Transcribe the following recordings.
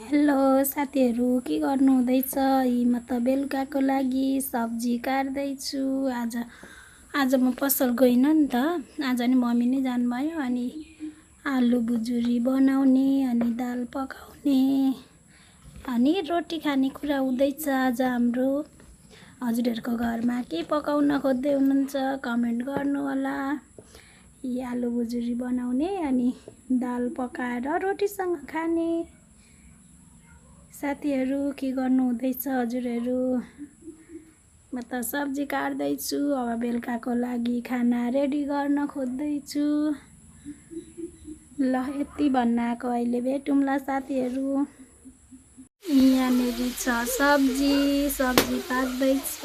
Hello साथीहरू, के गर्नु हुँदैछ? म त बेलुकाको लागि सब्जी काट्दैछु। आज म पसल गइनँ नि त। आज नि मम्मी नै जानुभयो। अनि आलु बुजुरी बनाउने, अनि दाल पकाउने, अनि रोटी खाने कुरा हुँदैछ आज हाम्रो। हजुरहरूको घरमा के पकाउन खोज्दै हुनुहुन्छ कमेन्ट गर्नु होला। यी आलु बुजुरी बनाउने अनि दाल पकाएर रोटीसँग खाने। साथीहरू के गर्नु हुँदैछ हजुरहरू? म त सब्जी काट्दैछु। अब बेलुकाको लागि खाना रेडी गर्न खोज्दैछु। ल यति भन्न आएको, अहिले भेटौँला साथीहरू। यहाँनिर छ सब्जी पाक्दैछ।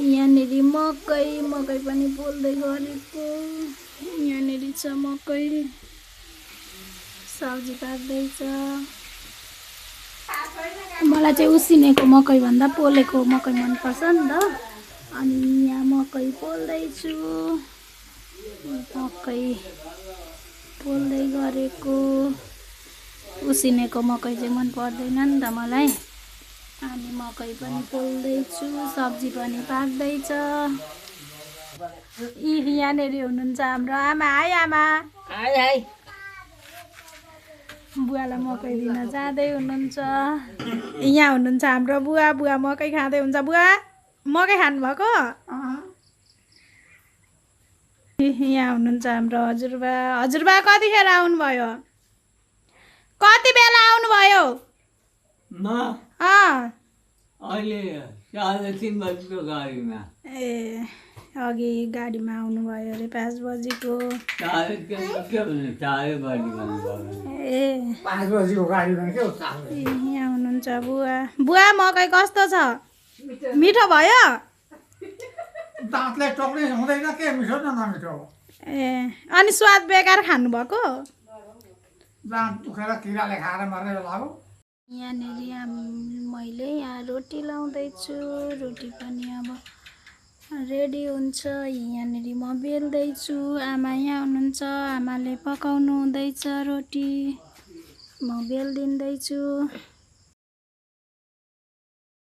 यहाँनिर मकै पनि पोल्दै गरेको। यहाँनिर छ मकै, सब्जी पाक्दैछ। मलाई चाहिँ उसिनेको मकै भन्दा पोलेको मकै मनपर्छ नि त। अनि यहाँ मकै पोल्दैछु। मकै पोल्दै गरेको। उसिनेको मकै चाहिँ मन पर्दैन नि त मलाई। अनि मकै पनि पोल्दैछु, सब्जी पनि पाक्दैछ। यहाँनिर हुनुहुन्छ हाम्रो आमा। हाई आमा। हाई बुवालाई मकै दिन जाँदै हुनुहुन्छ। यहाँ हुनुहुन्छ हाम्रो बुवा मकै खाँदै हुन्छ। बुवा मकै खानुभएको? यहाँ हुनुहुन्छ हाम्रो हजुरबा कतिखेर आउनुभयो? कति बेला आउनुभयो? अहिले 3:30 बजीको गाडीमा। ए अघि गाडीमा आउनुभयो अरे 5 बजीको। के भन्नु 4 बजी भन्नुभयो। ए 5 बजीको गाडीमा के हो? यहाँ हुनुहुन्छ बुवा मकै कस्तो छ? मिठो भयो? दाँतले टोक्ने हुँदैन के मिठो न नमिठो? ए अनि स्वाद बेकार खानुभएको? दाँत दुखेर किराले खाएर मर्ने बेला हो। यहाँनिर मैले यहाँ रोटी लाउँदैछु। रोटी पनि अब रेडी हुन्छ। यहाँनिर म बेल्दैछु। आमा यहाँ हुनुहुन्छ। आमाले पकाउनु हुँदैछ रोटी, म बेलिदिँदैछु।